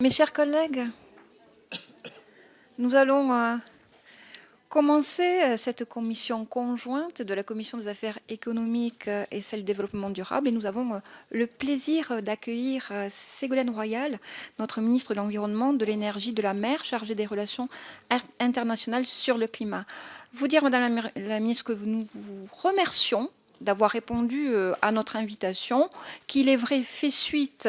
Mes chers collègues, nous allons commencer cette commission conjointe de la Commission des affaires économiques et celle du développement durable. Et nous avons le plaisir d'accueillir Ségolène Royal, notre ministre de l'Environnement, de l'Énergie, de la Mer, chargée des relations internationales sur le climat. Vous dire, Madame la ministre, que nous vous remercions d'avoir répondu à notre invitation, qu'il est vrai fait suite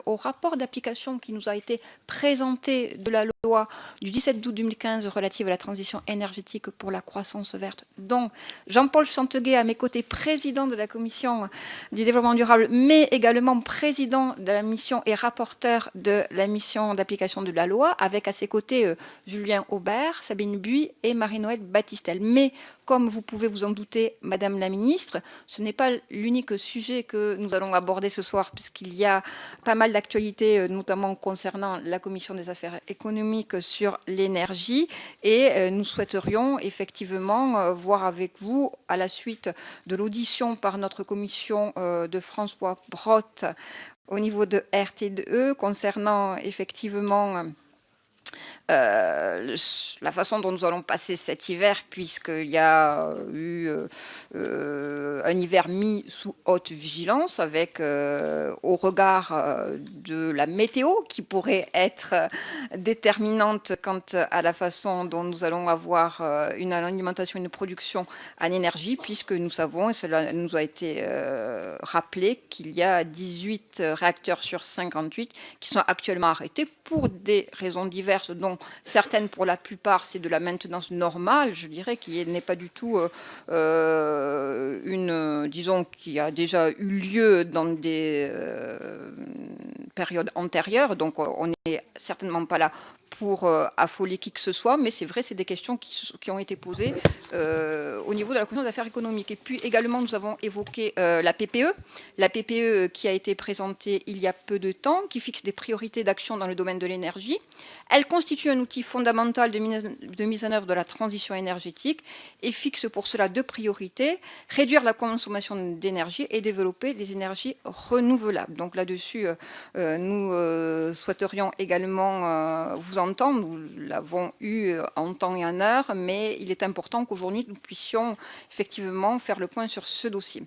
au rapport d'application qui nous a été présenté de la loi du 17 août 2015 relative à la transition énergétique pour la croissance verte, dont Jean-Paul Chanteguet, à mes côtés, président de la commission du développement durable, mais également président de la mission et rapporteur de la mission d'application de la loi, avec à ses côtés Julien Aubert, Sabine Buis et Marie-Noëlle Battistel. Mais comme vous pouvez vous en douter, Madame la Ministre, ce n'est pas l'unique sujet que nous allons aborder ce soir, puisqu'il y a pas mal d'actualités, notamment concernant la Commission des affaires économiques sur l'énergie. Et nous souhaiterions effectivement voir avec vous, à la suite de l'audition par notre commission de François Brotte au niveau de RTE, concernant effectivement la façon dont nous allons passer cet hiver, puisqu'il y a eu un hiver mis sous haute vigilance, avec au regard de la météo qui pourrait être déterminante quant à la façon dont nous allons avoir une alimentation, une production en énergie, puisque nous savons, et cela nous a été rappelé, qu'il y a 18 réacteurs sur 58 qui sont actuellement arrêtés pour des raisons diverses, dont certaines, pour la plupart, c'est de la maintenance normale, je dirais, qui n'est pas du tout disons, qui a déjà eu lieu dans des périodes antérieures. Donc, on n'est certainement pas là pour affoler qui que ce soit, mais c'est vrai, c'est des questions qui ont été posées au niveau de la Commission des affaires économiques. Et puis également, nous avons évoqué la PPE qui a été présentée il y a peu de temps, qui fixe des priorités d'action dans le domaine de l'énergie. Elle constitue un outil fondamental de mise en œuvre de la transition énergétique et fixe pour cela deux priorités: réduire la consommation d'énergie et développer les énergies renouvelables. Donc là-dessus, nous souhaiterions également vous entendre. Nous l'avons eu en temps et en heure, mais il est important qu'aujourd'hui nous puissions effectivement faire le point sur ce dossier.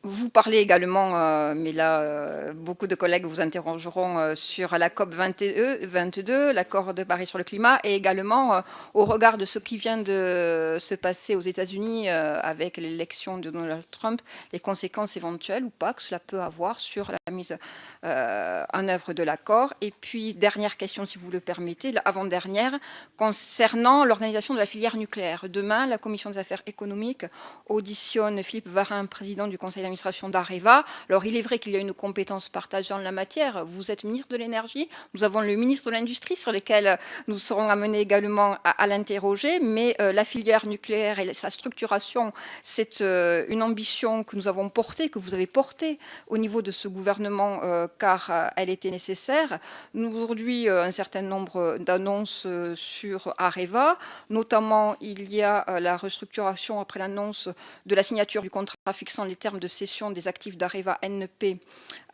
Vous parlez également, mais là, beaucoup de collègues vous interrogeront sur la COP 22, l'accord de Paris sur le climat, et également au regard de ce qui vient de se passer aux États-Unis avec l'élection de Donald Trump, les conséquences éventuelles ou pas que cela peut avoir sur la mise en œuvre de l'accord. Et puis, dernière question, si vous le permettez, avant-dernière, concernant l'organisation de la filière nucléaire. Demain, la Commission des affaires économiques auditionne Philippe Varin, président du Conseil d'administration d'Areva. Alors, il est vrai qu'il y a une compétence partagée en la matière. Vous êtes ministre de l'énergie, nous avons le ministre de l'Industrie sur lesquels nous serons amenés également à l'interroger, mais la filière nucléaire et sa structuration, c'est une ambition que nous avons portée, que vous avez portée au niveau de ce gouvernement, car elle était nécessaire. Aujourd'hui, un certain nombre d'annonces sur Areva, notamment il y a la restructuration après l'annonce de la signature du contrat fixant les termes de cession des actifs d'Areva NP,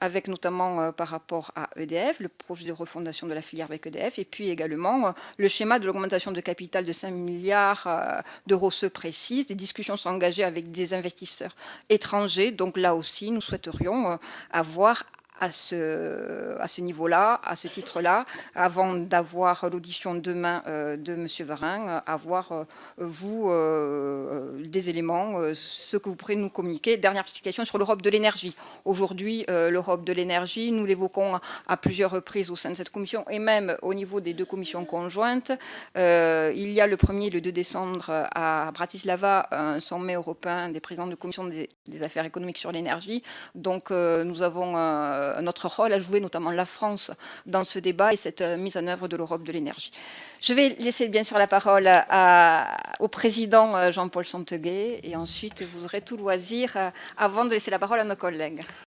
avec notamment par rapport à EDF, le projet de refondation de la filière avec EDF, et puis également le schéma de l'augmentation de capital de 5 milliards d'euros se précise. Des discussions sont engagées avec des investisseurs étrangers, donc là aussi nous souhaiterions avoir à ce niveau-là, à ce titre-là, avant d'avoir l'audition demain de M. Varin, avoir, vous, des éléments, ce que vous pourrez nous communiquer. Dernière explication sur l'Europe de l'énergie. Aujourd'hui, l'Europe de l'énergie, nous l'évoquons à plusieurs reprises au sein de cette commission et même au niveau des deux commissions conjointes. Il y a le 1er et le 2 décembre à Bratislava un sommet européen des présidents de commission des affaires économiques sur l'énergie. Donc, nous avons notre rôle à jouer, notamment la France, dans ce débat et cette mise en œuvre de l'Europe de l'énergie. Je vais laisser bien sûr la parole au président Jean-Paul Chanteguet et ensuite vous aurez tout loisir avant de laisser la parole à nos collègues.